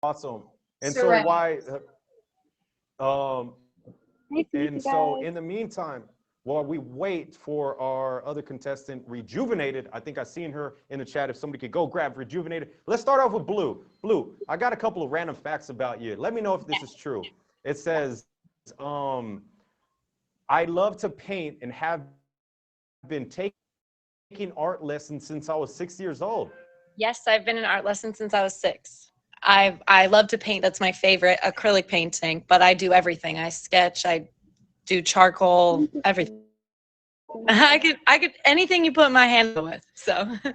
Awesome. And so Surrey. why, um, Nice to meet you and so guys. in the meantime, while we wait for our other contestant, Rejuvenated, I think I seen her in the chat. If somebody could go grab Rejuvenated. Let's start off with Blue. Blue, I got a couple of random facts about you. Let me know if this is true. It says, I love to paint and have been taking art lessons since I was 6 years old. Yes, I've been in art lessons since I was 6. I love to paint. That's my favorite, acrylic painting. But I do everything. I sketch. I do charcoal. Everything. I could anything you put my hand with. So. All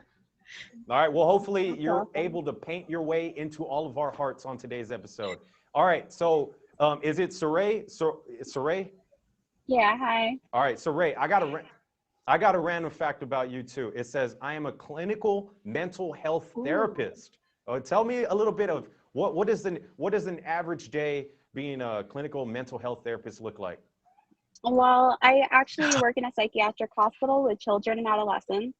right. Well, hopefully you're awesome. able to paint your way into all of our hearts on today's episode. All right. So is it Saray? Saray? Yeah, hi. All right. Saray, I got a random fact about you too. It says, I am a clinical mental health therapist. Tell me a little bit of what does an average day being a clinical mental health therapist look like? Well, I actually work in a psychiatric hospital with children and adolescents,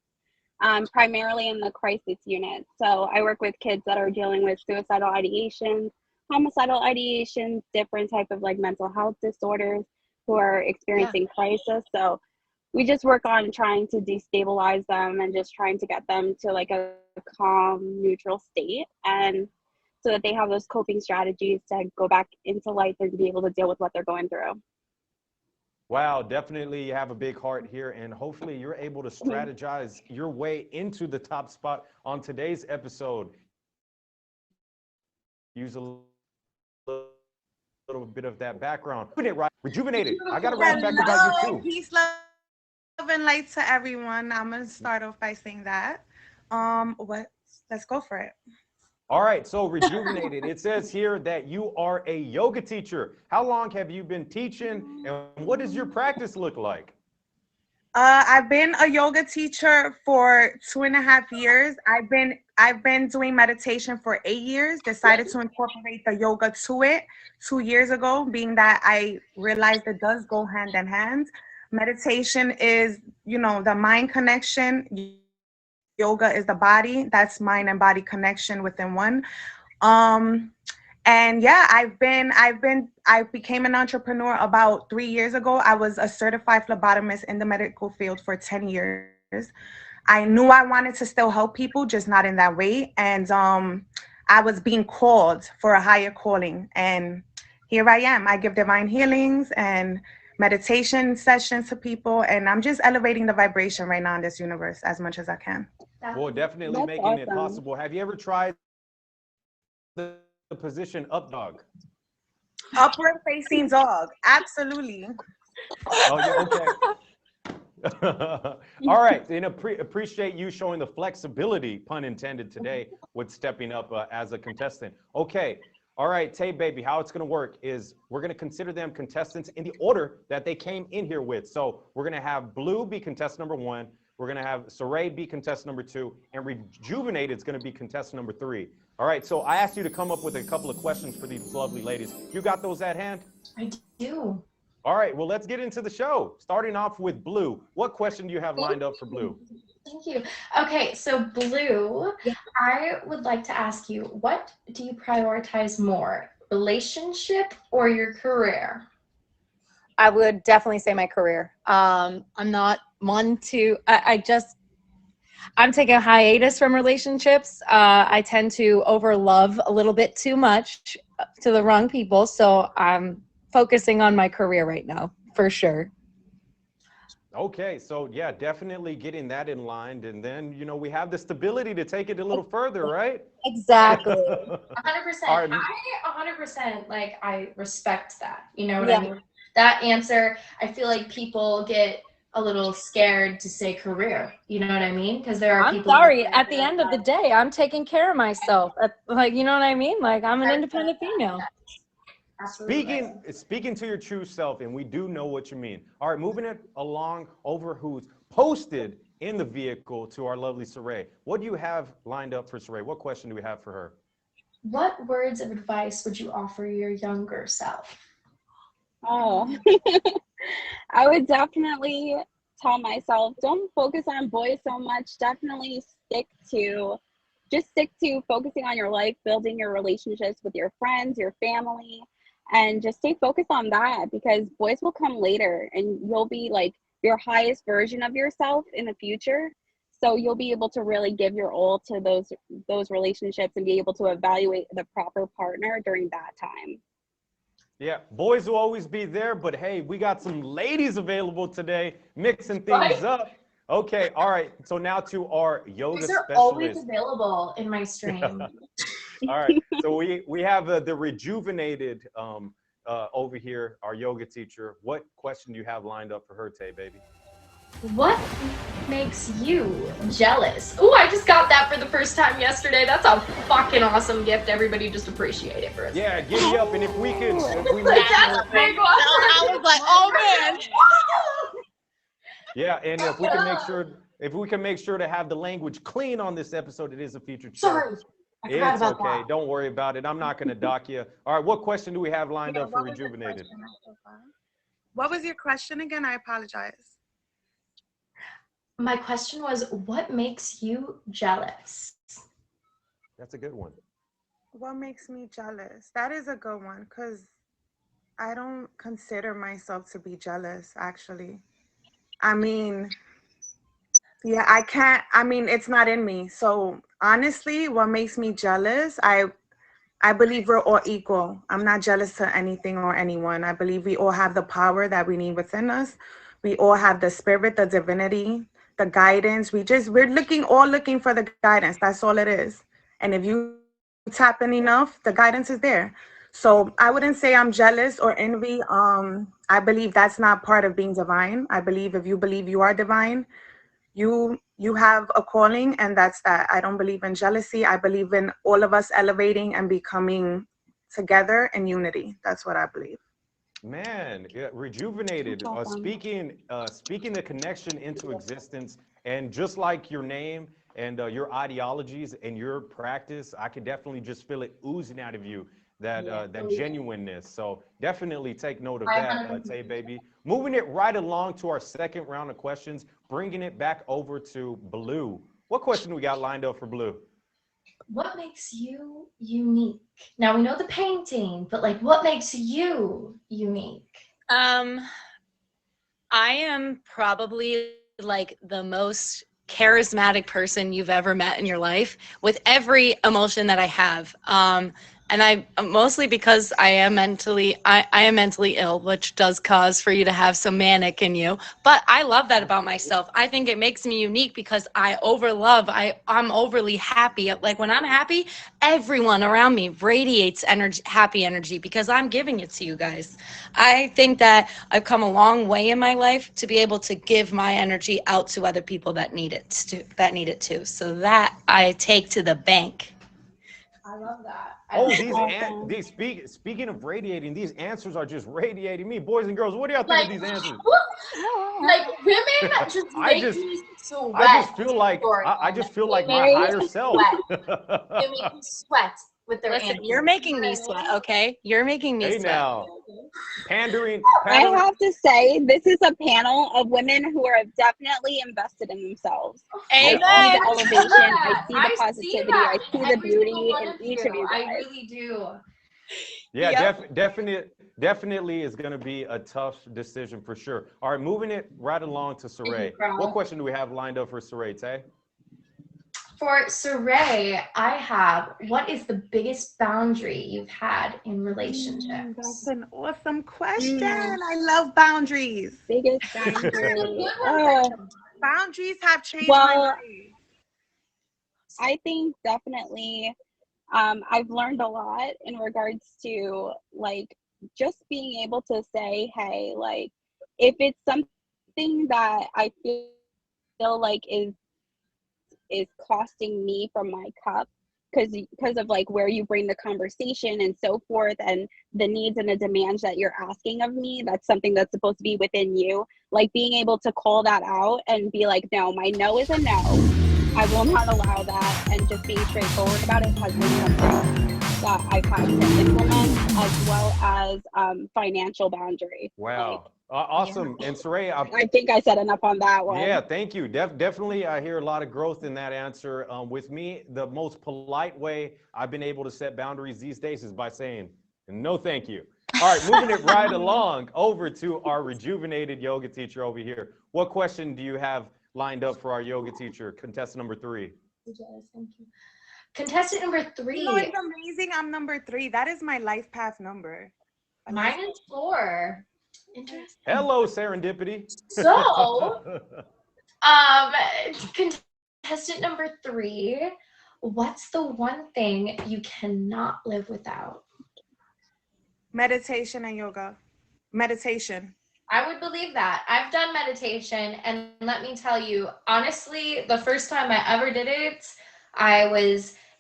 primarily in the crisis unit. So I work with kids that are dealing with suicidal ideations, homicidal ideations, different type of like mental health disorders who are experiencing crisis. So we just work on trying to destabilize them and just trying to get them to like a calm, neutral state, and so that they have those coping strategies to go back into life and be able to deal with what they're going through. Wow, definitely you have a big heart here, and hopefully you're able to strategize your way into the top spot on today's episode. Use a little bit of that background. Rejuvenated. I got a random fact about you too. Peace, love, and light to everyone. I'm gonna start off by saying that. Let's go for it. All right, so Rejuvenated, it says here that you are a yoga teacher. How long have you been teaching, and what does your practice look like? I've been a yoga teacher for 2.5 years. I've been doing meditation for 8 years. Decided to incorporate the yoga to it 2 years ago, being that I realized it does go hand in hand. Meditation is, the mind connection. Yoga is the body. That's mind and body connection within one. And yeah, I became an entrepreneur about 3 years ago. I was a certified phlebotomist in the medical field for 10 years. I knew I wanted to still help people, just not in that way. And I was being called for a higher calling. And here I am. I give divine healings and meditation sessions to people. And I'm just elevating the vibration right now in this universe as much as I can. Well, definitely That's making it awesome. possible. Have you ever tried the position up dog? Upward facing dog. Absolutely. Oh, yeah, okay. All right, and appreciate you showing the flexibility, pun intended, today with stepping up as a contestant. Okay, all right, Tay Baby, how it's gonna work is we're gonna consider them contestants in the order that they came in here with. So we're gonna have Blue be contestant number 1, we're gonna have Saray be contestant number 2, and Rejuvenated is gonna be contestant number 3. All right, so I asked you to come up with a couple of questions for these lovely ladies. You got those at hand? I do. All right, well, let's get into the show. Starting off with Blue. What question do you have lined up for Blue? Thank you. Okay, so Blue, I would like to ask you, what do you prioritize more, relationship or your career? I would definitely say my career. I'm not one to, I'm taking a hiatus from relationships. I tend to overlove a little bit too much to the wrong people. So I'm focusing on my career right now, for sure. Okay, so yeah, definitely getting that in line. And then, we have the stability to take it a little further, right? Exactly. 100%. All right. I 100%, I respect that. You know what I mean? That answer, I feel like people get a little scared to say career. You know what I mean? Because there are people. I'm sorry. At the end of the day, I'm taking care of myself. You know what I mean? I'm an independent female. Speaking to your true self, and we do know what you mean. All right, moving it along over who's posted in the vehicle to our lovely Saray. What do you have lined up for Saray? What question do we have for her? What words of advice would you offer your younger self? Oh, I would definitely tell myself, don't focus on boys so much. Definitely stick to just stick to focusing on your life, building your relationships with your friends, your family, and just stay focused on that, because boys will come later and you'll be like your highest version of yourself in the future. So you'll be able to really give your all to those relationships and be able to evaluate the proper partner during that time. Yeah, boys will always be there, but hey, we got some ladies available today, mixing things up. Okay, all right. So now to our yoga These are specialist. always available in my stream. All right, so we have the rejuvenated over here, our yoga teacher. What question do you have lined up for her, Tay, baby? What makes you jealous? Oh, I just got that for the first time yesterday. That's a fucking awesome gift. Everybody just appreciate it for us. Yeah, giddy up, and if we could, if we That's a big one. I was like, oh man. yeah, and if we can make sure to have the language clean on this episode, it is a featured show. Sorry. I forgot It's about okay. that. Don't worry about it. I'm not going to dock you. All right, what question do we have lined up for rejuvenated? What was your question again? I apologize. My question was, what makes you jealous? That's a good one. What makes me jealous? That is a good one, because I don't consider myself to be jealous, actually. I mean, yeah, I can't, I mean, it's not in me. So honestly, what makes me jealous, I believe we're all equal. I'm not jealous to anything or anyone. I believe we all have the power that we need within us. We all have the spirit, the divinity, the guidance. We're all looking for the guidance. That's all it is. And if you tap in enough, the guidance is there. So I wouldn't say I'm jealous or envy. I believe that's not part of being divine. I believe if you believe you are divine, you have a calling, and that's that. I don't believe in jealousy. I believe in all of us elevating and becoming together in unity. That's what I believe. Man, yeah, rejuvenated. Speaking the connection into existence, and just like your name and your ideologies and your practice, I can definitely just feel it oozing out of you. That genuineness. So definitely take note of that, Tay baby. Moving it right along to our second round of questions, bringing it back over to Blue. What question do we got lined up for Blue? What makes you unique? Now we know the painting, but like, what makes you unique? I am probably like the most charismatic person you've ever met in your life, with every emotion that I have. And I mostly because I am mentally ill, which does cause for you to have some manic in you. But I love that about myself. I think it makes me unique because I'm overly happy. Like when I'm happy, everyone around me radiates energy, happy energy, because I'm giving it to you guys. I think that I've come a long way in my life to be able to give my energy out to other people that need it too. So that I take to the bank. I love that. Speaking of radiating, these answers are just radiating me. Boys and girls, what do y'all think of these answers? Like women just make me sweat. I just feel like my higher self. They make me sweat with their Listen, answers. you're making me sweat, okay? You're making me sweat. Now, pandering. I have to say, this is a panel of women who are definitely invested in themselves. Amen. I see the elevation, I see the I positivity, that I see the every beauty single one in each of you guys. I really do. Yeah, definitely is going to be a tough decision for sure. All right, moving it right along to Saray. What question do we have lined up for Saray, Tay? For Saray, I have, what is the biggest boundary you've had in relationships? That's an awesome question. I love boundaries. Biggest boundary. Boundaries have changed my life. I think definitely I've learned a lot in regards to like just being able to say, hey, like if it's something that I feel like is costing me from my cup because of like where you bring the conversation and so forth, and the needs and the demands that you're asking of me, that's something that's supposed to be within you. Like being able to call that out and be like, no, my no is a no. I will not allow that, and just being straightforward about it has been something that I've had to implement, as well as financial boundary. Wow. Awesome. And Saray, I think I said enough on that one. yeah, thank you. Definitely, I hear a lot of growth in that answer. With me, the most polite way I've been able to set boundaries these days is by saying, no, thank you. All right, moving it right along over to our rejuvenated yoga teacher over here. What question do you have lined up for our yoga teacher, contestant number 3? Thank you. Contestant number 3. You know, it's amazing. I'm number 3. That is my life path number. Mine is 4. Interesting. Hello, serendipity. So, contestant number 3, what's the one thing you cannot live without? Meditation and yoga. Meditation. I would believe that. I've done meditation, and let me tell you, honestly, the first time I ever did it,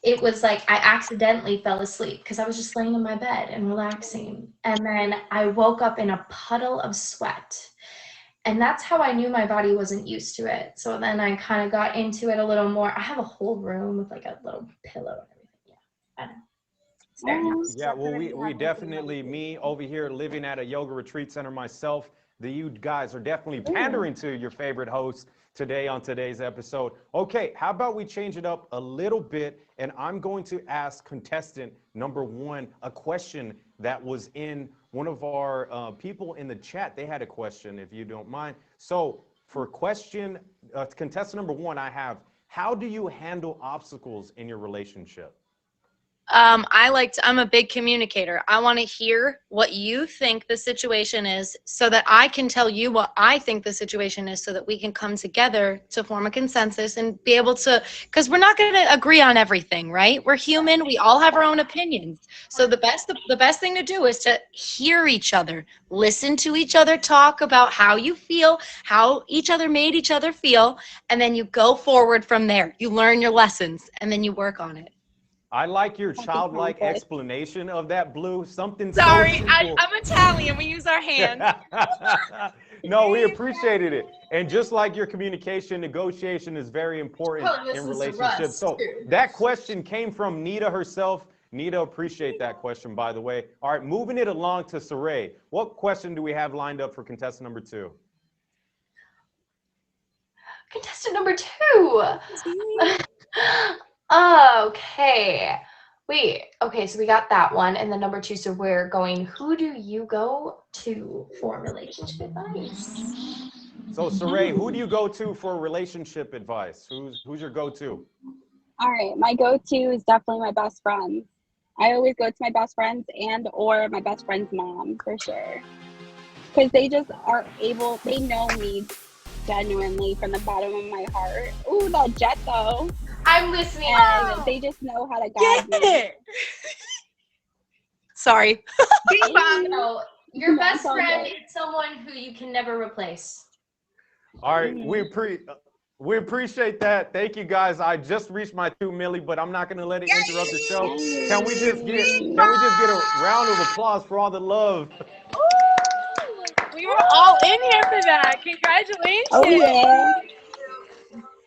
it was like I accidentally fell asleep because I was just laying in my bed and relaxing. And then I woke up in a puddle of sweat. And that's how I knew my body wasn't used to it. So then I kind of got into it a little more. I have a whole room with like a little pillow and everything. Yeah, I know. It's very nice. Yeah, well, we definitely, me over here living at a yoga retreat center myself, you guys are definitely pandering to your favorite host today on today's episode. Okay, how about we change it up a little bit, and I'm going to ask contestant number 1 a question that was in one of our people in the chat. They had a question, if you don't mind. So for question, contestant number 1, I have, how do you handle obstacles in your relationship? I'm a big communicator. I want to hear what you think the situation is so that I can tell you what I think the situation is so that we can come together to form a consensus and be able to, because we're not going to agree on everything, right? We're human. We all have our own opinions. So the best thing to do is to hear each other, listen to each other, talk about how you feel, how each other made each other feel, and then you go forward from there. You learn your lessons and then you work on it. I like your childlike explanation of that, Blue. Something Sorry, so simple. I'm Italian. We use our hands. No, we appreciated it. And just like your communication, negotiation is very important in relationships. So that question came from Nita herself. Nita, appreciate that question, by the way. All right, moving it along to Saray. What question do we have lined up for contestant number 2? Contestant number 2. Okay. Okay, so we got that one. And then number 2, so we're going, who do you go to for relationship advice? So Saray, who do you go to for relationship advice? Who's your go-to? All right, my go-to is definitely my best friend. I always go to my best friends and or my best friend's mom for sure. Because they just are able, they know me genuinely from the bottom of my heart. Ooh, that jet though. I'm listening. And they just know how to guide me. Sorry. So, your best friend is someone who you can never replace. All right, we appreciate that. Thank you, guys. I just reached my 2 milli, but I'm not going to let it interrupt the show. Can we just get a round of applause for all the love? We were all in here for that. Congratulations. Oh, yeah.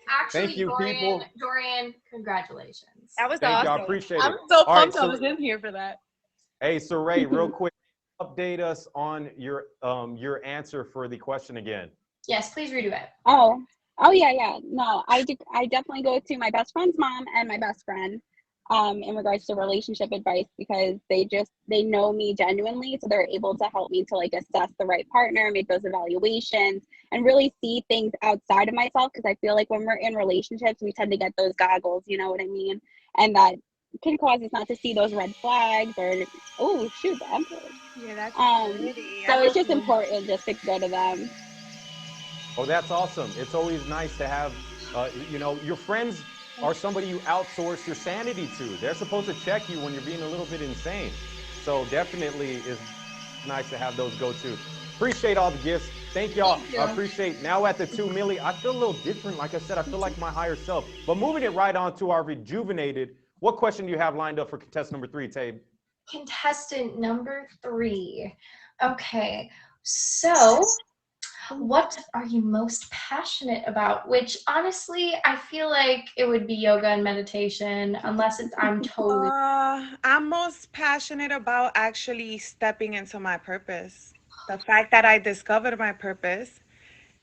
Actually, thank you, people. Dorian, congratulations. That was Thank awesome. you. I appreciate it. I'm so pumped All right, I was in here for that. Hey, Saray, real quick, update us on your answer for the question again. Yes, please redo it. Oh yeah. No, I definitely go to my best friend's mom and my best friend in regards to relationship advice because they know me genuinely, so they're able to help me to like assess the right partner, make those evaluations, and really see things outside of myself because I feel like when we're in relationships we tend to get those goggles, you know what I mean, and that can cause us not to see those red flags or oh shoot the emperor. Yeah, that's so it's just important just to go to them. Oh, that's awesome. It's always nice to have, your friends are somebody you outsource your sanity to. They're supposed to check you when you're being a little bit insane. So definitely is nice to have those go-to. Appreciate all the gifts. Thank y'all. I appreciate now at the 2 milli. I feel a little different. Like I said, I feel like my higher self. But moving it right on to our rejuvenated, what question do you have lined up for contestant number 3, Tabe? Contestant number 3. Okay, so What are you most passionate about? Which honestly, I feel like it would be yoga and meditation, unless it's I'm totally. I'm most passionate about actually stepping into my purpose. The fact that I discovered my purpose,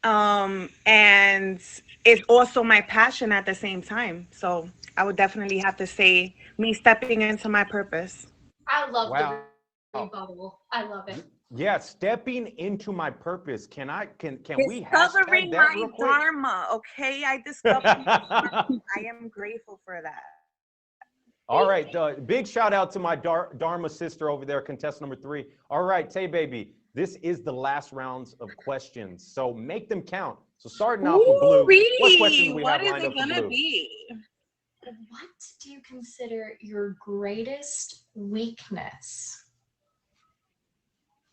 and it's also my passion at the same time. So I would definitely have to say me stepping into my purpose. I love the Wow. rebuttal. I love it. Yeah, stepping into my purpose. Can we hashtag Discovering that my real quick? dharma, okay? I discovered my dharma. I am grateful for that. All right, big shout out to my Dharma sister over there, contestant number 3. All right, Tay baby, this is the last rounds of questions, so make them count. So starting off with Blue, what questions do we have lined up for Blue? What do you consider your greatest weakness?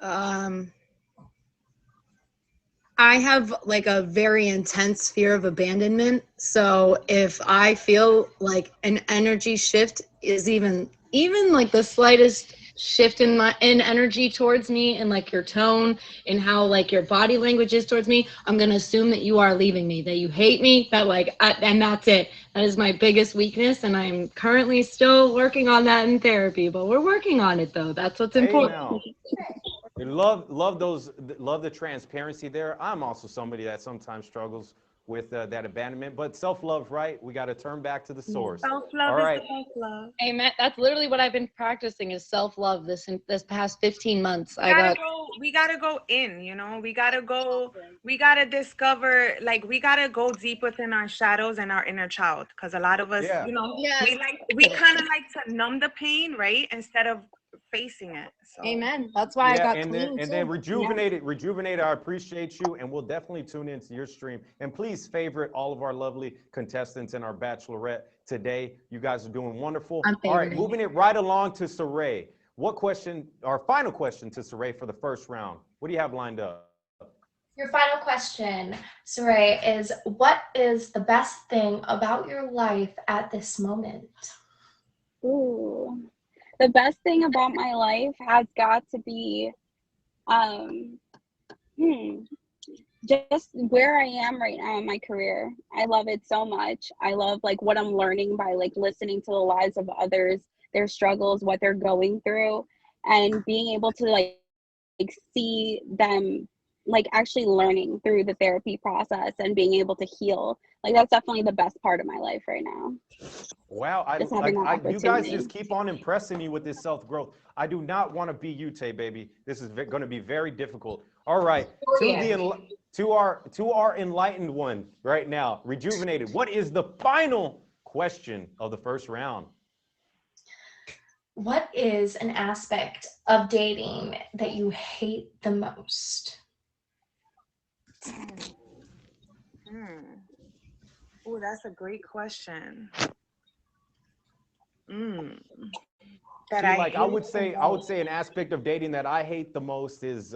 I have like a very intense fear of abandonment. So if I feel like an energy shift is even like the slightest shift in energy towards me, and like your tone and how like your body language is towards me, I'm gonna assume that you are leaving me, that you hate me, that like and that's it. That is my biggest weakness, and I'm currently still working on that in therapy. But we're working on it though. That's what's important. Now. Love the transparency there. I'm also somebody that sometimes struggles with that abandonment, but self-love, right? We got to turn back to the source. Self-love is self-love. Amen. That's literally what I've been practicing is self-love this past 15 months. We gotta go in, you know, we gotta discover, like, we gotta go deep within our shadows and our inner child. Cause a lot of us, you know, we kind of like to numb the pain, right? Instead of facing it. So. Amen. That's why I got clean. Then rejuvenate. I appreciate you, and we'll definitely tune into your stream. And please favorite all of our lovely contestants in our bachelorette today. You guys are doing wonderful. All right, moving it right along to Saray. What question? Our final question to Saray for the first round. What do you have lined up? Your final question, Saray, is what is the best thing about your life at this moment? Ooh. The best thing about my life has got to be just where I am right now in my career. I love it so much. I love like what I'm learning by like listening to the lives of others, their struggles, what they're going through, and being able to like see them like actually learning through the therapy process and being able to heal. Like that's definitely the best part of my life right now. Wow, you guys just keep on impressing me with this self-growth. I do not want to be you, Tay baby. This is going to be very difficult. All right, to our enlightened one right now, rejuvenated. What is the final question of the first round? What is an aspect of dating that you hate the most? Oh, that's a great question. I would say an aspect of dating that I hate the most is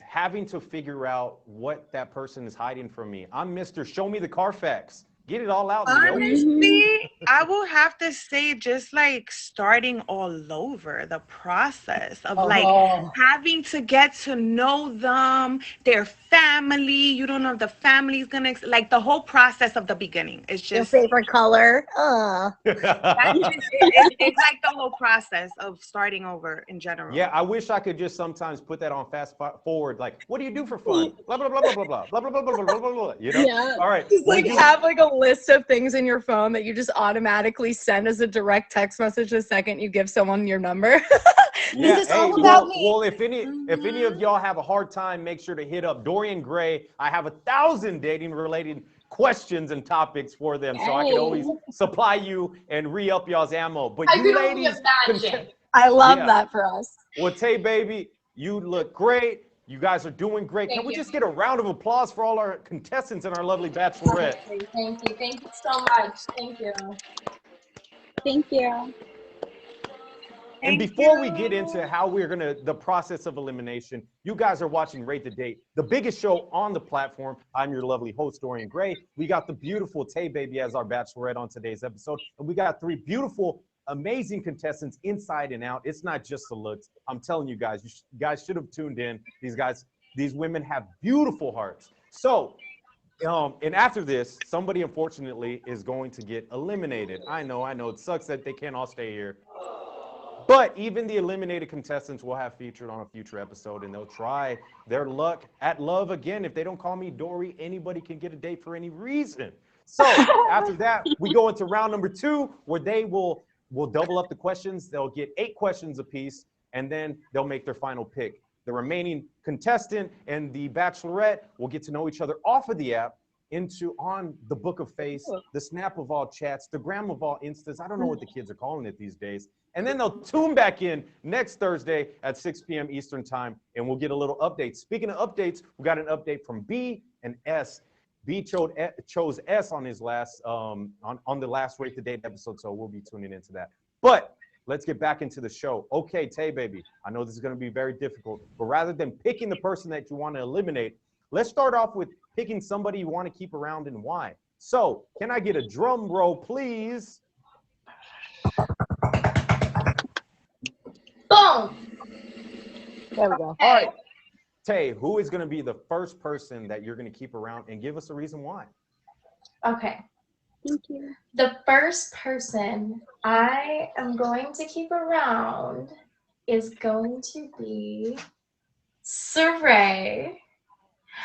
having to figure out what that person is hiding from me. I'm Mr. Show Me the Carfax. Get it all out. Honestly, I will have to say just like starting all over the process of like having to get to know them, their family. You don't know if the family's gonna like the whole process of the beginning. It's just your favorite color. It's like the whole process of starting over in general. Yeah, I wish I could just sometimes put that on fast forward. Like, what do you do for fun? Blah blah blah blah blah blah blah blah blah blah blah blah blah. You know? Yeah. All right. Just like have like a list of things in your phone that you just automatically send as a direct text message the second you give someone your number. Yeah, this is all about me. Well, if any of y'all have a hard time, make sure to hit up Dorian Gray. I have 1,000 dating related questions and topics for them, so I can always supply you and re-up y'all's ammo. But you ladies, I love that for us. Well, Tay baby, you look great. You guys are doing great. Can we just get a round of applause for all our contestants and our lovely bachelorette? Thank you so much. Thank you. Thank you. And before we get into how we're the process of elimination, you guys are watching Rate the Date, the biggest show on the platform. I'm your lovely host, Dorian Gray. We got the beautiful Tay baby as our bachelorette on today's episode. And we got 3 beautiful, amazing contestants inside and out. It's not just the looks. I'm telling you guys, you guys should have tuned in. These guys These women have beautiful hearts. So, and after this, somebody unfortunately is going to get eliminated. I know, it sucks that they can't all stay here. But even the eliminated contestants will have featured on a future episode, and they'll try their luck at love again. If they don't call me Dory, anybody can get a date for any reason. So after that, we go into round number 2, where they will double up the questions. They'll get 8 questions apiece, and then they'll make their final pick. The remaining contestant and the bachelorette will get to know each other off of the app on the Book of Face, the Snap of all chats, the Gram of all instas. I don't know what the kids are calling it these days. And then they'll tune back in next Thursday at 6 p.m. Eastern time, and we'll get a little update. Speaking of updates, we got an update from B and S. B chose S on his last on the last Rate the Date episode, so we'll be tuning into that. But let's get back into the show. Okay, Tay baby, I know this is going to be very difficult, but rather than picking the person that you want to eliminate, let's start off with picking somebody you want to keep around and why. So, can I get a drum roll, please? Boom. There we go. All right. Tay, who is going to be the first person that you're going to keep around, and give us a reason why? Okay. Thank you. The first person I am going to keep around is going to be Saray.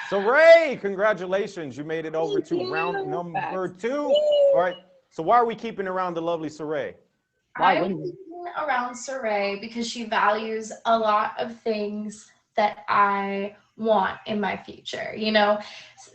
Saray, congratulations. You made it over Thank to you. round number 2. All right. So why are we keeping around the lovely Saray? I'm keeping around Saray because she values a lot of things that I want in my future, you know,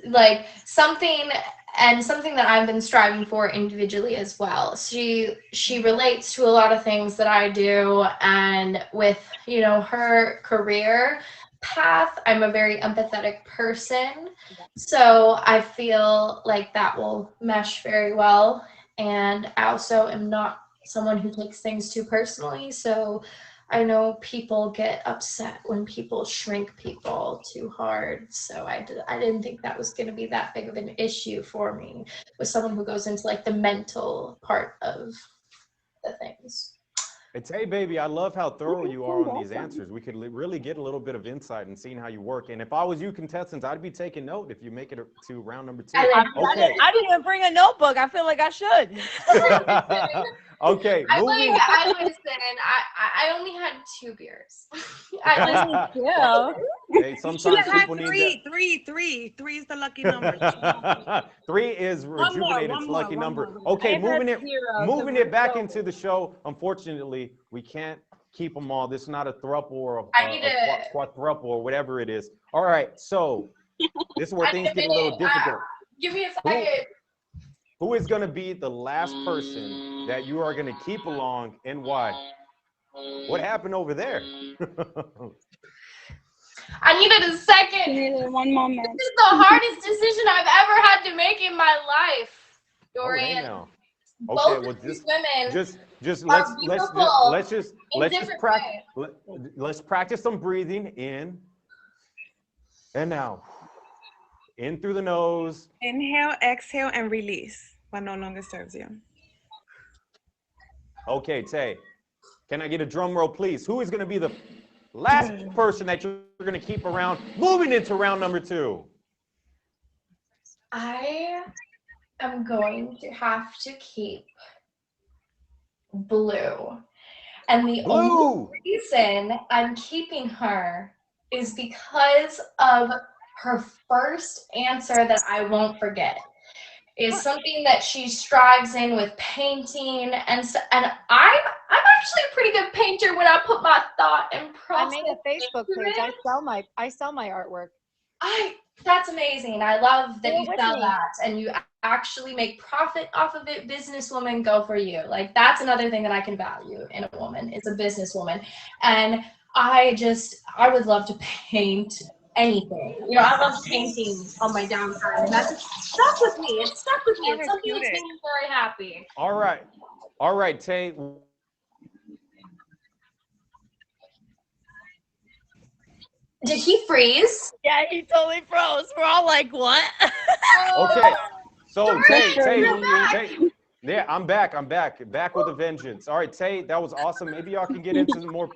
like something that I've been striving for individually as well. She relates to a lot of things that I do, and with, you know, her career path, I'm a very empathetic person. So I feel like that will mesh very well. And I also am not someone who takes things too personally. So I know people get upset when people shrink people too hard. So I didn't think that was going to be that big of an issue for me with someone who goes into like the mental part of the things. It's, hey, baby, I love how thorough you are on these answers. We could really get a little bit of insight and seeing how you work. And if I was you, contestants, I'd be taking note if you make it to round number 2. Okay. I didn't even bring a notebook. I feel like I should. Okay. I only had 2 beers. Yeah. Hey, sometimes people need three. Three is the lucky number. 3 is rejuvenated lucky number. Okay, moving it back into the show. Unfortunately, we can't keep them all. This is not a thruple or a quadruple or whatever it is. All right, so this is where things get a little difficult. Give me a second. Who is going to be the last person that you are going to keep along, and why? What happened over there? I needed a second. Neither one moment. This is the hardest decision I've ever had to make in my life, Dorian. Okay, Both well, of these women just are beautiful let's practice some breathing in and now. In through the nose. Inhale, exhale, and release what no longer serves you. Okay, Tay, can I get a drum roll, please? Who is going to be the last person that you're going to keep around moving into round number 2? I am going to have to keep Blue. And the only reason I'm keeping her is because of her first answer that I won't forget. Is something that she strives in with painting, and I'm actually a pretty good painter when I put my thought and process. I made a Facebook page. I sell my artwork. That's amazing. I love that you sell that and you actually make profit off of it. Businesswoman, go for you. Like, that's another thing that I can value in a woman, is a businesswoman. And I would love to paint anything. You know, I love painting on my downtime. And that's stuck with me. It's stuck with me. It's something that's made me very happy. All right, Tay. Did he freeze? Yeah, he totally froze. We're all like, what? Okay. So Tay, Yeah, I'm back. I'm back. Back with a vengeance. All right, Tay, that was awesome. Maybe y'all can get into more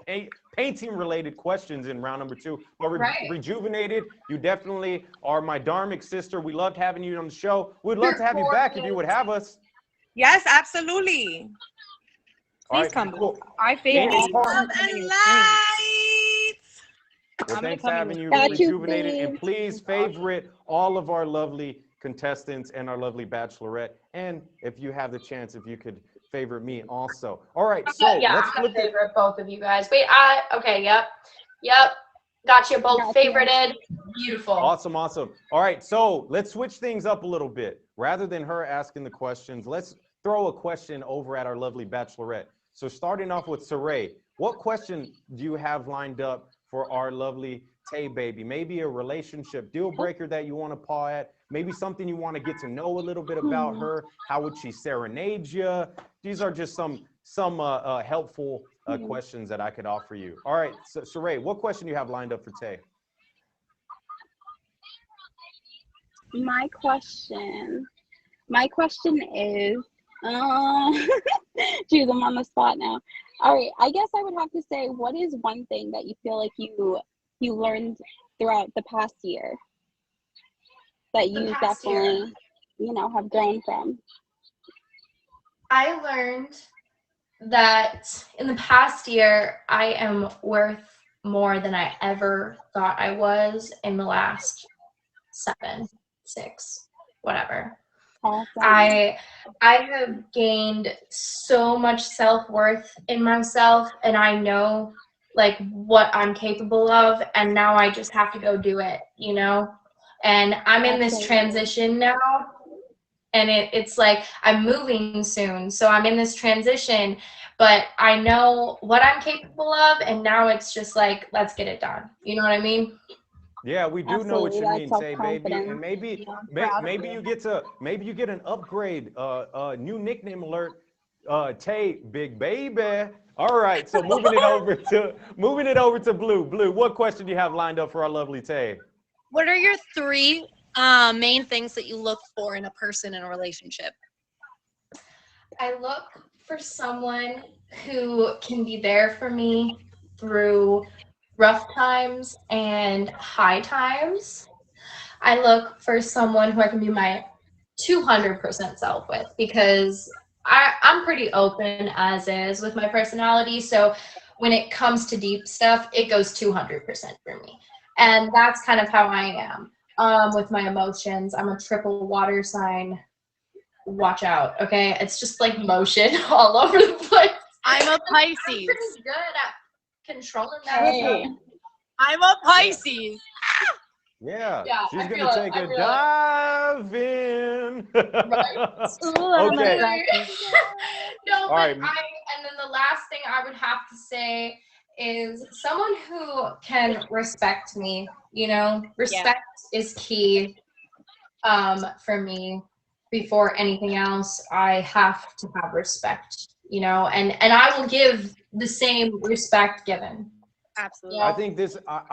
painting-related questions in round number 2. But Right. Rejuvenated, you definitely are my dharmic sister. We loved having you on the show. We'd love to have you back if you would have us. Yes, absolutely. All Please right, come. cool. I And favorite. Love and lights. Well, I'm gonna thanks come for in having with you, Got you, Rejuvenated. And babes. please favorite all of our lovely contestants and our lovely bachelorette. And if you have the chance, if you could favorite me also. All right, so Yeah, let's I'm gonna flip it. favorite both of you guys. Wait, okay, yep. Got you both Got you. favorited. Beautiful. Awesome, awesome. All right, so let's switch things up a little bit. Rather than her asking the questions, let's throw a question over at our lovely bachelorette. So starting off with Saray, what question do you have lined up for our lovely Tay baby? Maybe a relationship deal breaker that you want to paw at, maybe something you want to get to know a little bit about her. How would she serenade you? These are just some helpful questions that I could offer you. All right, so Saray, what question do you have lined up for Tay? My question is, geez, I'm on the spot now. All right, I guess I would have to say, what is one thing that you feel like you learned throughout the past year that you definitely, have grown from? I learned that in the past year, I am worth more than I ever thought I was in the last 7, 6, whatever. Awesome. I have gained so much self-worth in myself, and I know like what I'm capable of, and now I just have to go do it, and I'm in this transition now, and it's like I'm moving soon, so I'm in this transition, but I know what I'm capable of, and now it's just like, let's get it done. You know what I mean? Yeah, we do know what you mean, Tay baby, and maybe you get an upgrade, new nickname alert, Tay Big Baby. All right, so moving it over to Blue. Blue, what question do you have lined up for our lovely Tay? What are your 3 main things that you look for in a person in a relationship? I look for someone who can be there for me through rough times and high times. I look for someone who I can be my 200% self with, because I'm pretty open as is with my personality. So when it comes to deep stuff, it goes 200% for me. And that's kind of how I am with my emotions. I'm a triple water sign. Watch out, okay? It's just like motion all over the place. I'm a Pisces. I'm pretty good at controlling that. Hey. I'm a Pisces. Yeah, she's I gonna take a dive in. Right. Okay. No, All but right. and then the last thing I would have to say is someone who can respect me. Respect is key for me. Before anything else, I have to have respect, and I will give the same respect given. Absolutely. I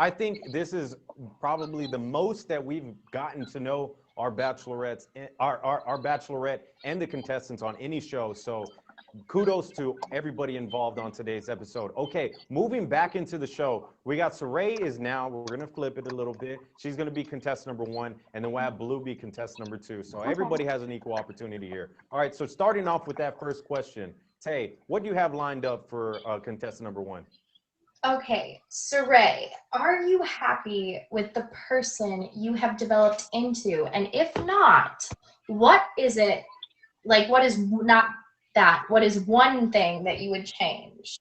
think this is probably the most that we've gotten to know our bachelorettes, our bachelorette and the contestants on any show. So kudos to everybody involved on today's episode. Okay, moving back into the show, we got Saray we're gonna flip it a little bit. She's gonna be contestant number 1, and then we'll have Blue be contestant number 2. So everybody has an equal opportunity here. All right, so starting off with that first question, Tay, what do you have lined up for contestant number 1? Okay, Saray, are you happy with the person you have developed into? And if not, what is it, like, what is not that? What is one thing that you would change?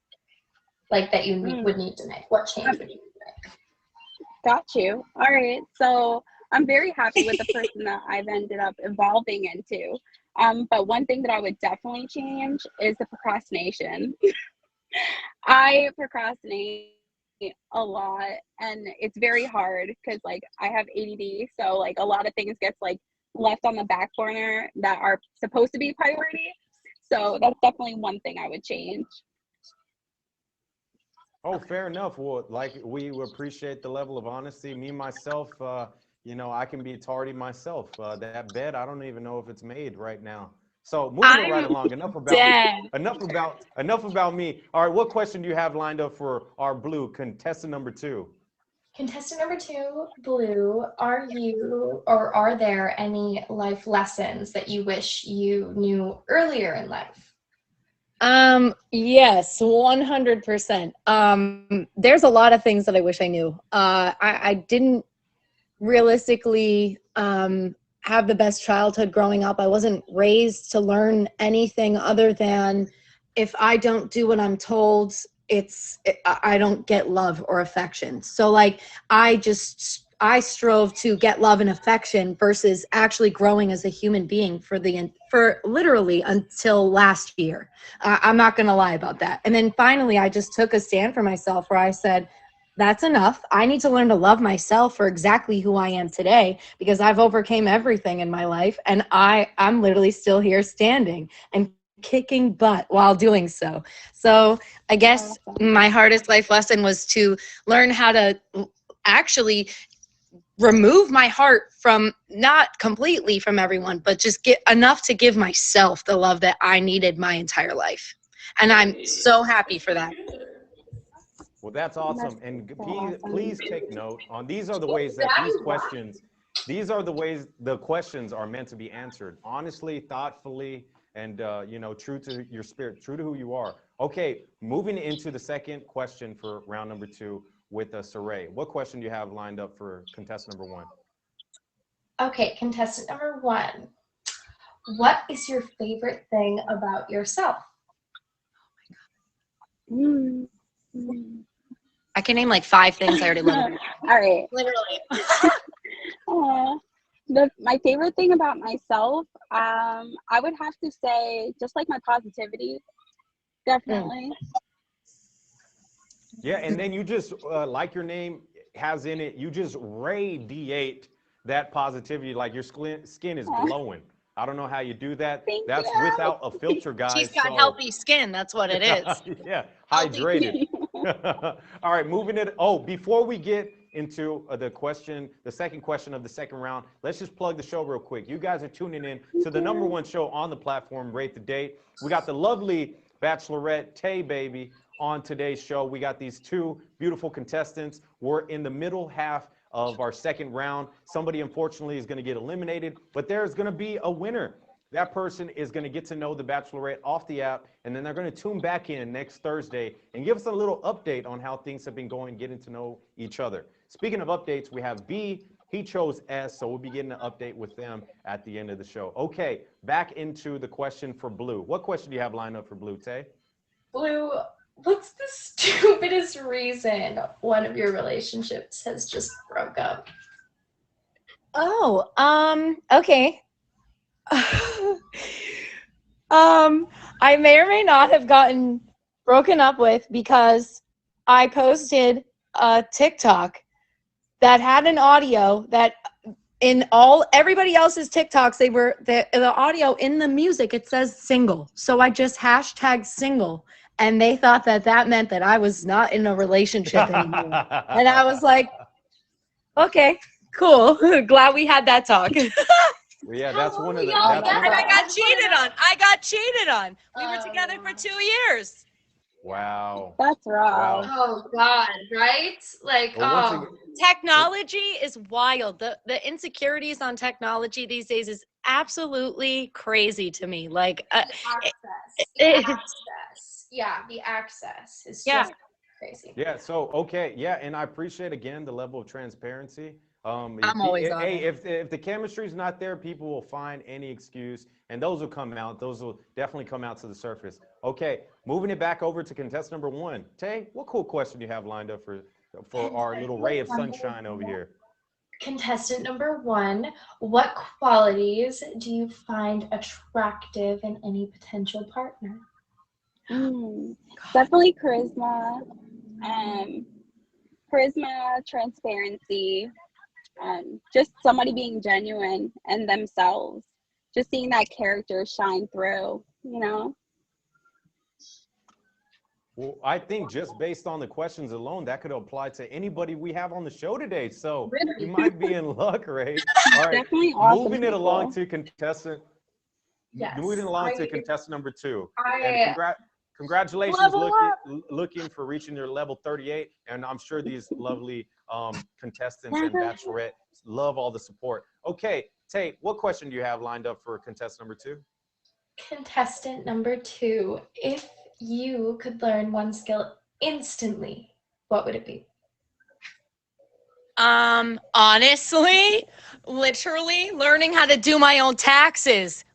Like, that you would need to make? What change would you make? Got you. All right. So I'm very happy with the person that I've ended up evolving into. But one thing that I would definitely change is the procrastination. I procrastinate a lot, and it's very hard because like I have ADD, so like a lot of things gets like left on the back burner that are supposed to be priority. So that's definitely one thing I would change. Oh, fair enough. Well, like we appreciate the level of honesty. Me myself, I can be tardy myself. That bed, I don't even know if it's made right now. So moving it right I'm along. dead. Enough about me. All right, what question do you have lined up for our blue contestant number 2? Contestant number 2, Blue, are you or are there any life lessons that you wish you knew earlier in life? Yes, 100%. There's a lot of things that I wish I knew. I didn't realistically have the best childhood growing up. I wasn't raised to learn anything other than if I don't do what I'm told, I don't get love or affection. So like I strove to get love and affection versus actually growing as a human being for literally until last year. I'm not going to lie about that. And then finally I just took a stand for myself where I said, that's enough. I need to learn to love myself for exactly who I am today, because I've overcame everything in my life, and I'm literally still here standing and kicking butt while doing so. So I guess my hardest life lesson was to learn how to actually remove my heart from, not completely from everyone, but just get enough to give myself the love that I needed my entire life. And I'm so happy for that. Well, that's awesome. And so awesome. please take note on, these are the ways that these are the ways the questions are meant to be answered honestly, thoughtfully, and you know, true to your spirit, true to who you are. Okay, moving into the second question for round number 2 with Saray. What question do you have lined up for contestant number 1? Okay, contestant number 1. What is your favorite thing about yourself? Mm. I can name like 5 things I already love. All right. Literally. My favorite thing about myself, I would have to say just like my positivity, definitely. Yeah, and then you just, like your name has in it, you just radiate that positivity, like your skin is glowing. I don't know how you do that. Thank That's you. without a filter, guys. She's got healthy skin. That's what it is. Yeah, hydrated. All right, moving it. Oh, before we get into the second question of the second round, let's just plug the show real quick. You guys are tuning in to the number 1 show on the platform, Rate the Date. We got the lovely Bachelorette Tay Baby on today's show. We got these 2 beautiful contestants. We're in the middle half of our second round. Somebody unfortunately is going to get eliminated, but there's going to be a winner. That person is going to get to know the Bachelorette off the app, and then they're going to tune back in next Thursday and give us a little update on how things have been going, getting to know each other. Speaking of updates, we have B. He chose S, so we'll be getting an update with them at the end of the show. Okay, back into the question for Blue. What question do you have lined up for Blue, Tay? Blue, what's the stupidest reason one of your relationships has just broke up? Oh, okay. I may or may not have gotten broken up with because I posted a TikTok that had an audio that in everybody else's TikToks, the audio in the music, it says single. So I just hashtagged single, and they thought that meant that I was not in a relationship anymore. And I was like, okay, cool. Glad we had that talk. Well, yeah, that's one of the. And I got cheated on. We were together for 2 years. Wow. That's right. Wow. Oh God, right? Like, Well, Technology is wild. The insecurities on technology these days is absolutely crazy to me. Like, the access is Yeah. just crazy. Yeah. So okay. Yeah, and I appreciate again the level of transparency. I'm always on Hey, it. if the chemistry's not there, people will find any excuse, and those will come out. Those will definitely come out to the surface. Okay, moving it back over to contestant number 1. Tay, what cool question do you have lined up for our little ray of sunshine over here? Contestant number 1, what qualities do you find attractive in any potential partner? Definitely charisma, transparency, just somebody being genuine and themselves, just seeing that character shine through, you know? Well, I think just based on the questions alone, that could apply to anybody we have on the show today. So you might be in luck, Ray. All right, Definitely awesome moving it along people. to contestant. Yes. Moving along to contestant number 2. And I congratulations Level looking for reaching your level 38. And I'm sure these lovely contestants and bachelorette love all the support. Okay, Tay, what question do you have lined up for contestant number 2? contestant number 2. If you could learn one skill instantly, what would it be? Honestly, literally learning how to do my own taxes.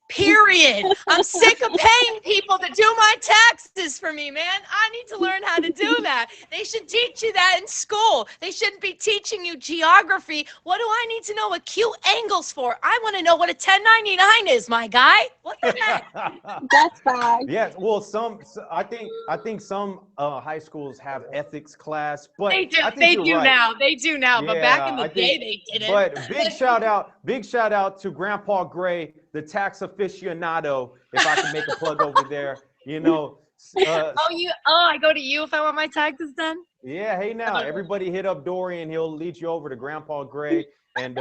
Period. I'm sick of paying people to do my taxes for me, man. I need to learn how to do that. They should teach you that in school. They shouldn't be teaching you geography. What do I need to know acute angles for? I want to know what a 1099 is, my guy. What the heck? That's fine. Yes, well, I think some high schools have ethics class, but They do. I think They you're do right. now. They do now. But back in Yeah, the I day, think- they didn't. But big shout out to Grandpa Gray, the tax aficionado. If I can make a plug over there, you know. I go to you if I want my taxes done. Yeah, hey now, everybody hit up Dorian. He'll lead you over to Grandpa Gray. And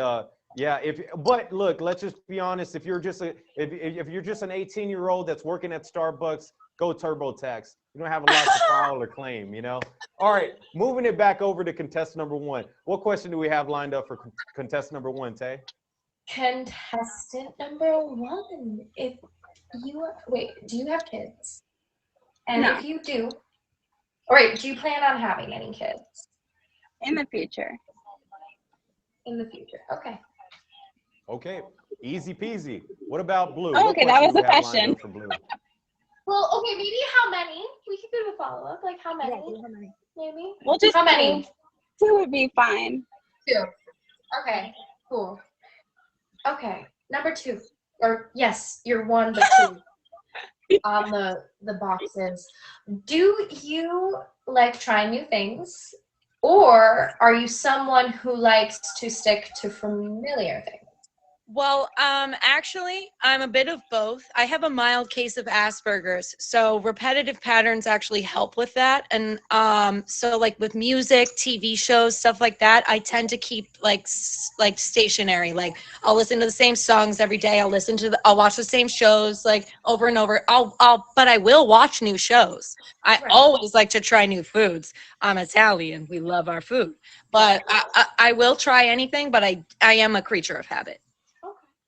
yeah, but look, let's just be honest. If you're just if you're just an 18-year-old that's working at Starbucks, go TurboTax. You don't have a lot to file or claim, you know. All right, moving it back over to contestant number 1. What question do we have lined up for contestant number 1, Tay? Contestant number 1. If you do you have kids? And No. if you do, all right, do you plan on having any kids In the future. in the future? Okay. Okay, easy peasy. What about Blue? Oh, What okay, that question was do a we have lined question. up for Blue? Well, okay, maybe how many? We could do a follow-up. Like how many? Maybe? We'll just How many? Two would be fine. 2. Okay, cool. Okay, number 2. Or yes, you're 1 but 2 on the boxes. Do you like trying new things, or are you someone who likes to stick to familiar things? Well, actually, I'm a bit of both. I have a mild case of Asperger's, so repetitive patterns actually help with that. And so like with music, TV shows, stuff like that, I tend to keep like stationary. Like I'll listen to the same songs every day. I'll watch the same shows like over and over. But I will watch new shows. I always like to try new foods. I'm Italian. We love our food. But I will try anything, but I am a creature of habit.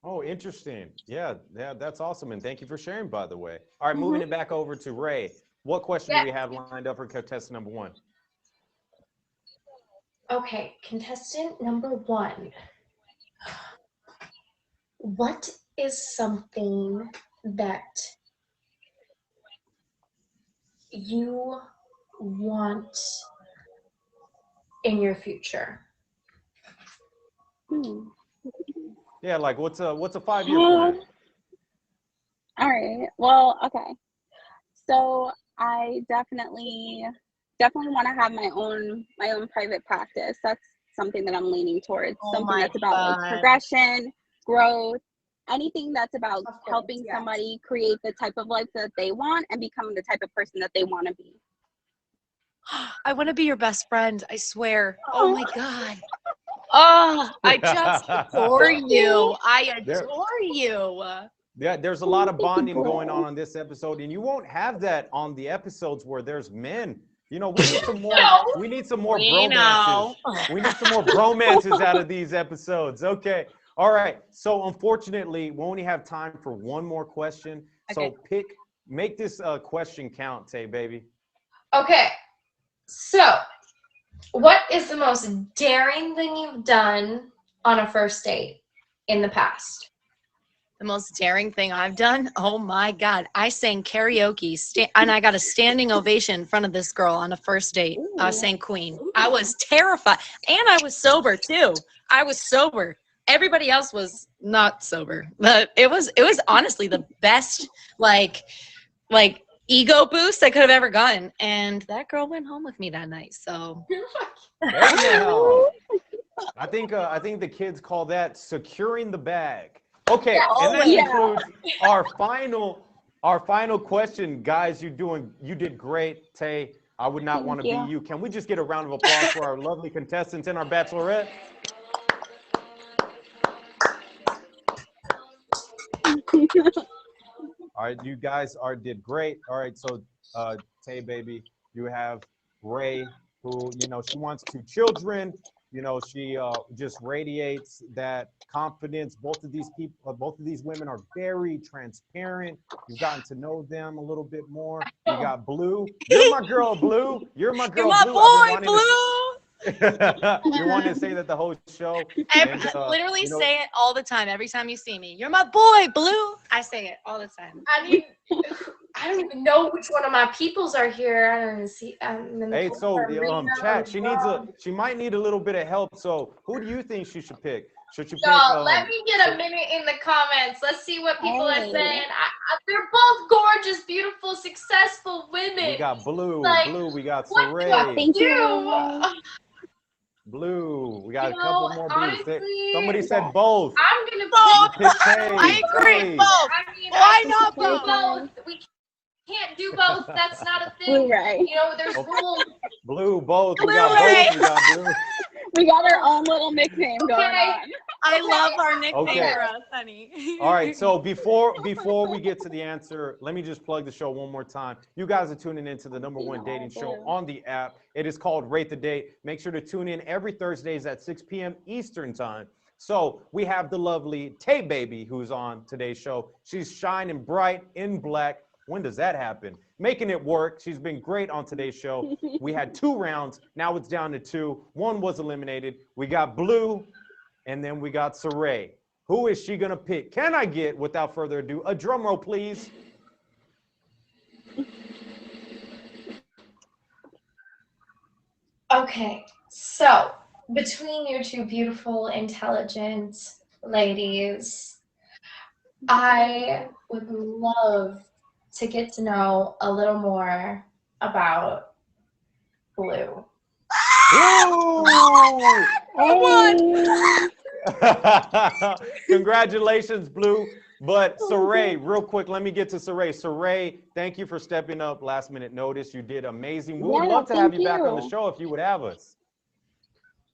Oh, interesting. Yeah, that's awesome. And thank you for sharing, by the way. All right, moving it back over to Ray. What question do we have lined up for contestant number 1? Okay, contestant number 1. What is something that you want in your future? Yeah, like what's a 5-year plan? All right. Well, okay. So I definitely want to have my own private practice. That's something that I'm leaning towards. Something that's about like progression, growth, anything that's about helping somebody create the type of life that they want and become the type of person that they want to be. I want to be your best friend. I swear. Oh my God. Oh, I just adore you. I adore you. Yeah, there's a lot of bonding going on this episode, and you won't have that on the episodes where there's men. You know, we need some more. We need some more bromances. We need some more bromances out of these episodes. Okay. All right. So unfortunately, we only have time for one more question. So make this question count, Tay, baby. Okay. So, what is the most daring thing you've done on a first date in the past? The most daring thing I've done? Oh my God. I sang karaoke and I got a standing ovation in front of this girl on a first date. I sang Queen. I was terrified. And I was sober too. I was sober. Everybody else was not sober. But it was honestly the best like ego boost I could have ever gotten. And that girl went home with me that night. So I think the kids call that securing the bag. Okay, and that includes our final question, guys. You did great, Tay. I would not want to be you. Can we just get a round of applause for our lovely contestants and our bachelorette? All right, you guys did great. All right, so Tay baby, you have Ray, who she wants 2 children. She just radiates that confidence. Both of these people, both of these women are very transparent. You've gotten to know them a little bit more. We got Blue. You're my girl, Blue. You're my girl, You're my Blue. I've been boy, wanting Blue. you wanted to say that the whole show. And, Literally say it all the time. Every time you see me, you're my boy, Blue. I say it all the time. I mean, I don't even know which one of my peoples are here. I don't even see. Hey, so chat. She might need a little bit of help. So who do you think she should pick? Should you pick? Let me get a minute in the comments. Let's see what people are saying. They're both gorgeous, beautiful, successful women. We got Blue. Like, Blue. We got what Saray. Thank you. Blue. We got a couple more Blues. Honestly, Somebody said both. I'm gonna Pick Tay. I agree. Tay. Both. I mean, Why I not can do both? both. We can't do both. That's not a thing. Blu-ray. There's rules. Blue. Both. We Blu-ray. got both. We got Blue. We got our own little nickname going Okay. on. I love our nickname Okay. for us, honey. All right, so before we get to the answer, let me just plug the show one more time. You guys are tuning into the #1 dating show on the app. It is called Rate the Date. Make sure to tune in every Thursdays at 6 p.m. Eastern time. So we have the lovely Tay baby who's on today's show. She's shining bright in black. When does that happen? Making it work. She's been great on today's show. We had 2 rounds. Now it's down to 2. 1 was eliminated. We got Blue, and then we got Saray. Who is she gonna pick? Can I get, without further ado, a drum roll, please? Okay, so between you two beautiful, intelligent ladies, I would love to get to know a little more about Blue. Congratulations, Blue. But Saray, real quick, let me get to Saray. Saray, thank you for stepping up last minute notice. You did amazing. We would love to have you back on the show if you would have us.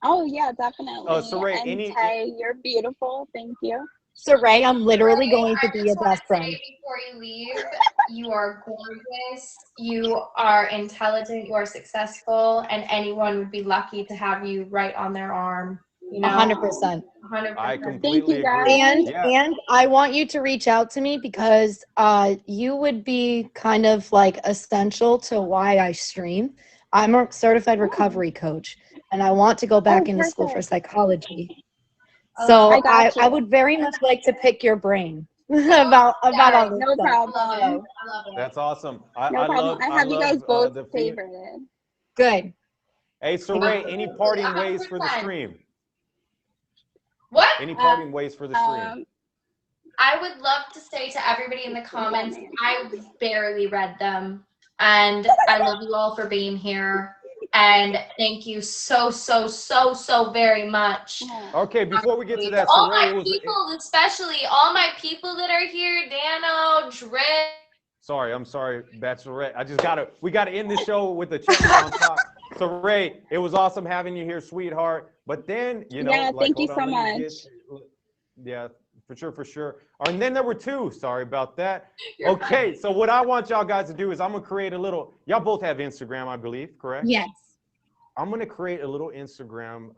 Oh yeah, definitely. Saray, and Tay, you're beautiful. Thank you. Saray, I'm literally Saray, going to I be just your wanna best friend. say before you leave, you are gorgeous, you are intelligent, you are successful, and anyone would be lucky to have you right on their arm. 100%. 100%. I completely guys. agree. And Yeah. and I want you to reach out to me because you would be kind of like essential to why I stream. I'm a certified recovery coach, and I want to go back into school for psychology. So I got you. I would very much like to pick your brain about all this No stuff. problem. I love it. That's awesome. No I problem. love, I have you guys both the favorited. Good. Hey, Saray, any parting 100%. ways for the stream? What? Any parting ways for the stream? I would love to say to everybody in the comments, I barely read them, and I love you all for being here, and thank you so very much. Okay, before we get to that, all Saray, my people, especially all my people that are here, Dano, Dre. I'm sorry, Bachelorette. We gotta end the show with the check on top. Saray, it was awesome having you here, sweetheart. But then, thank you so much. Yeah, for sure. And then there were 2. Sorry about that. Okay, so what I want y'all guys to do is I'm gonna create a little. Y'all both have Instagram, I believe, correct? Yes. I'm gonna create a little Instagram,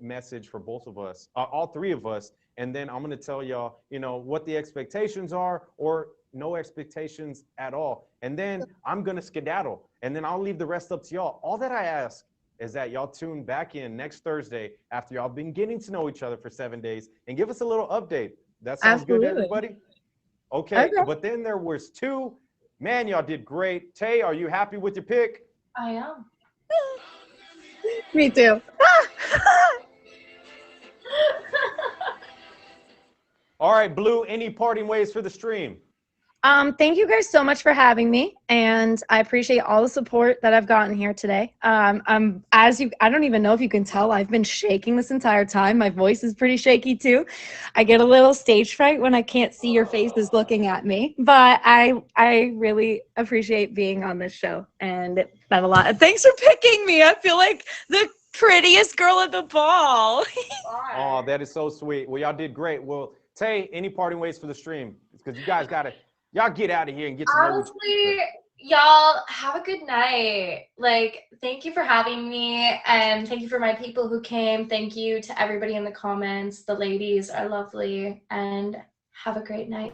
message for both of us, all 3 of us, and then I'm gonna tell y'all, what the expectations are, or no expectations at all. And then I'm gonna skedaddle, and then I'll leave the rest up to y'all. All that I ask is that y'all tune back in next Thursday after y'all been getting to know each other for 7 days and give us a little update. That sounds good to everybody? Okay, but then there was 2. Man, y'all did great. Tay, are you happy with your pick? I am. Me too. All right, Blue, any parting ways for the stream? Thank you guys so much for having me, and I appreciate all the support that I've gotten here today. I don't even know if you can tell, I've been shaking this entire time. My voice is pretty shaky too. I get a little stage fright when I can't see your faces looking at me, but I really appreciate being on this show, and it meant a lot. And thanks for picking me. I feel like the prettiest girl at the ball. Oh, that is so sweet. Well, y'all did great. Well, Tay, any parting ways for the stream? Because you guys got to Y'all get out of here and get to know each Honestly, other. y'all have a good night. Like, thank you for having me, and thank you for my people who came. Thank you to everybody in the comments. The ladies are lovely, and have a great night,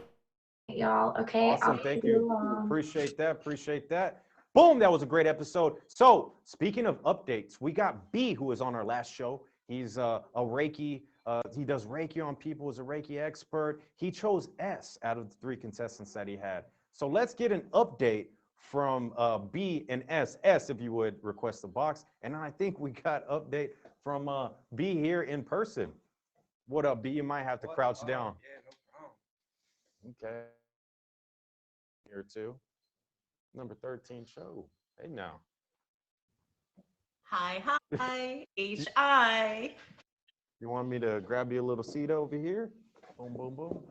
y'all. Okay, I'll Awesome. see Thank you you. along. Appreciate that. Appreciate that. Boom. That was a great episode. So, speaking of updates, we got B, who was on our last show. He's a Reiki. He does Reiki on people, is a Reiki expert. He chose S out of the 3 contestants that he had. So, let's get an update from B and S. S, if you would request the box. And I think we got update from B here in person. What up, B? You might have to crouch down. Yeah, no problem. Okay. Here too. Number 13 show. Hey now. Hi, hi, HI. You want me to grab you a little seat over here? Boom, boom, boom.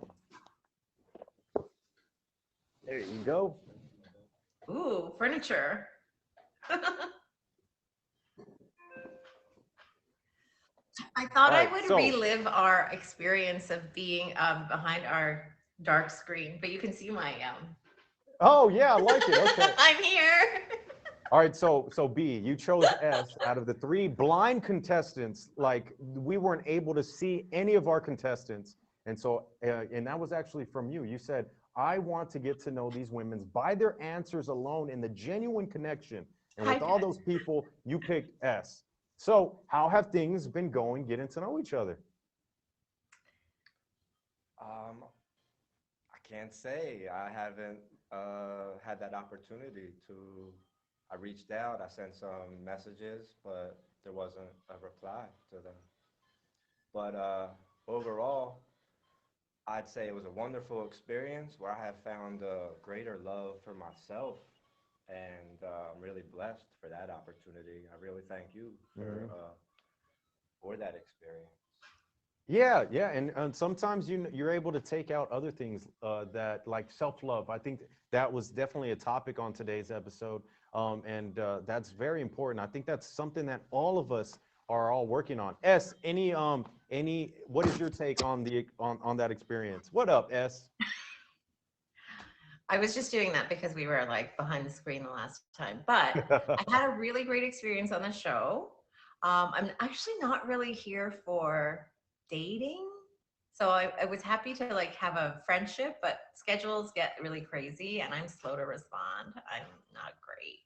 There you go. Ooh, furniture. I thought I would relive our experience of being behind our dark screen, but you can see my Oh yeah, I like it. Okay. I'm here. All right, so B, you chose S out of the 3 blind contestants. Like we weren't able to see any of our contestants, and so and that was actually from you. You said, "I want to get to know these women by their answers alone and the genuine connection." And with all those people, you picked S. So how have things been going, getting to know each other? I can't say. I haven't had that opportunity to. I reached out, I sent some messages, but there wasn't a reply to them. But overall, I'd say it was a wonderful experience where I have found a greater love for myself, and I'm really blessed for that opportunity. I really thank you for that experience. Yeah, yeah, and sometimes you're able to take out other things that like self-love. I think that was definitely a topic on today's episode, and that's very important. I think that's something that all of us are all working on. S, what is your take on on that experience? What up, S? I was just doing that because we were like behind the screen the last time, but I had a really great experience on the show. I'm actually not really here for dating. So I was happy to like have a friendship, but schedules get really crazy and I'm slow to respond. I'm not great.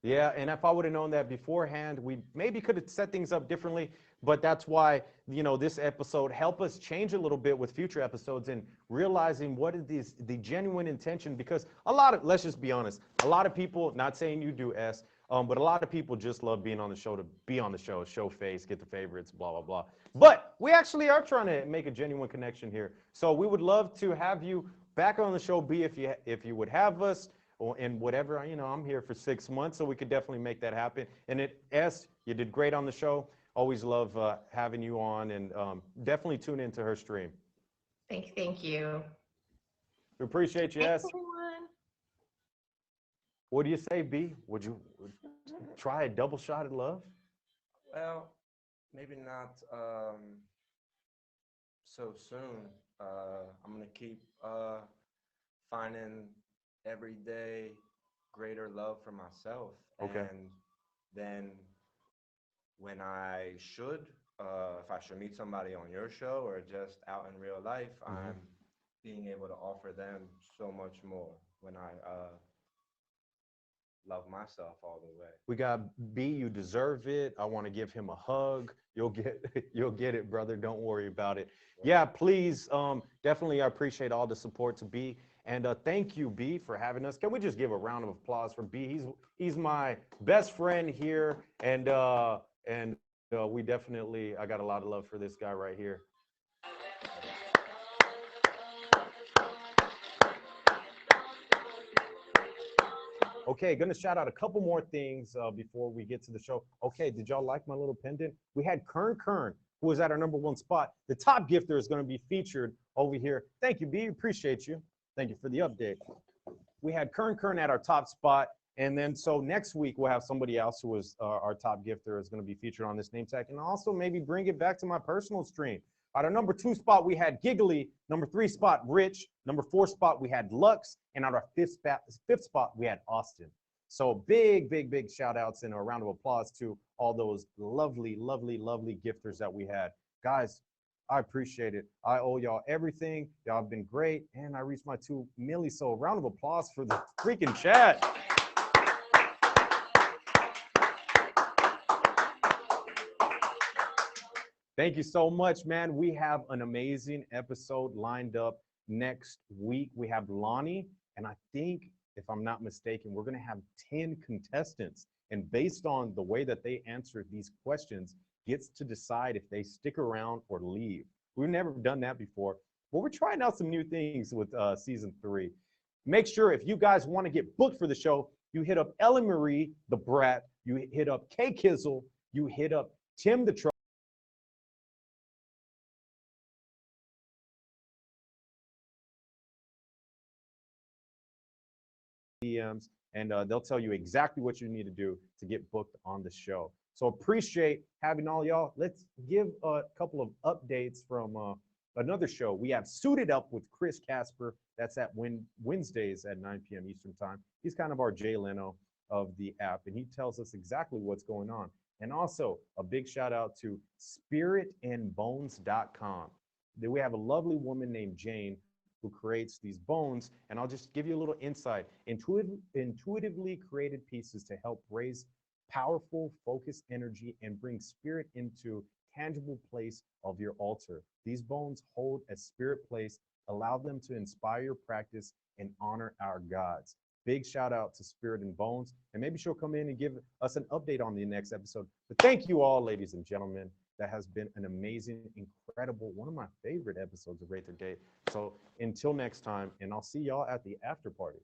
Yeah, and if I would have known that beforehand, we maybe could have set things up differently. But that's why, this episode help us change a little bit with future episodes and realizing what is the genuine intention. Because let's just be honest, a lot of people, not saying you do, S, but a lot of people just love being on the show to be on the show face, get the favorites, blah, blah, blah. But we actually are trying to make a genuine connection here. So we would love to have you back on the show, B, if you would have us. And whatever, I'm here for 6 months, so we could definitely make that happen. And S, you did great on the show. Always love having you on, and definitely tune into her stream. Thank you. We appreciate you, Thanks, S. everyone. What do you say, B? Would you try a double shot at love? Well, maybe not so soon. I'm gonna keep finding every day greater love for myself. Okay. And then when I should, if I should meet somebody on your show or just out in real life, I'm being able to offer them so much more when I love myself all the way. We got B, you deserve it. I want to give him a hug. You'll get it, brother. Don't worry about it. Yeah, please. Definitely, I appreciate all the support to B. And thank you, B, for having us. Can we just give a round of applause for B? He's my best friend here, and we definitely, I got a lot of love for this guy right here. Okay, gonna shout out a couple more things before we get to the show. Okay, did y'all like my little pendant? We had Kern, who was at our #1 spot. The top gifter is gonna be featured over here. Thank you, B, appreciate you. Thank you for the update. We had Kern at our top spot. And then so next week we'll have somebody else who is our top gifter is going to be featured on this name tag, and also maybe bring it back to my personal stream. At our number 2 spot, we had Giggly. Number 3 spot, Rich. Number 4 spot, we had Lux. And at our fifth spot, we had Austin. So big, big, big shout outs and a round of applause to all those lovely, lovely, lovely gifters that we had. Guys, I appreciate it. I owe y'all everything. Y'all have been great. And I reached my 2 milli. So a round of applause for the freaking chat. Thank you so much, man. We have an amazing episode lined up next week. We have Lonnie, and I think, if I'm not mistaken, we're going to have 10 contestants. And based on the way that they answer these questions, gets to decide if they stick around or leave. We've never done that before, but we're trying out some new things with season 3. Make sure if you guys want to get booked for the show, you hit up Ellen Marie, the Brat, you hit up Kay Kizzle, you hit up Tim the Truck. DMs, and they'll tell you exactly what you need to do to get booked on the show. So appreciate having all y'all. Let's give a couple of updates from another show. We have Suited Up with Chris Casper. That's at Wednesdays at 9 p.m. Eastern time. He's kind of our Jay Leno of the app, and he tells us exactly what's going on. And also a big shout out to spiritandbones.com. We have a lovely woman named Jane who creates these bones, and I'll just give you a little insight. Intuitively created pieces to help raise powerful, focused energy and bring spirit into tangible place of your altar. These bones hold a spirit place, allow them to inspire your practice and honor our gods. Big shout out to Spirit and Bones, and maybe she'll come in and give us an update on the next episode. But thank you all, ladies and gentlemen. That has been an amazing, incredible, one of my favorite episodes of Rate the Day. So until next time, and I'll see y'all at the after party.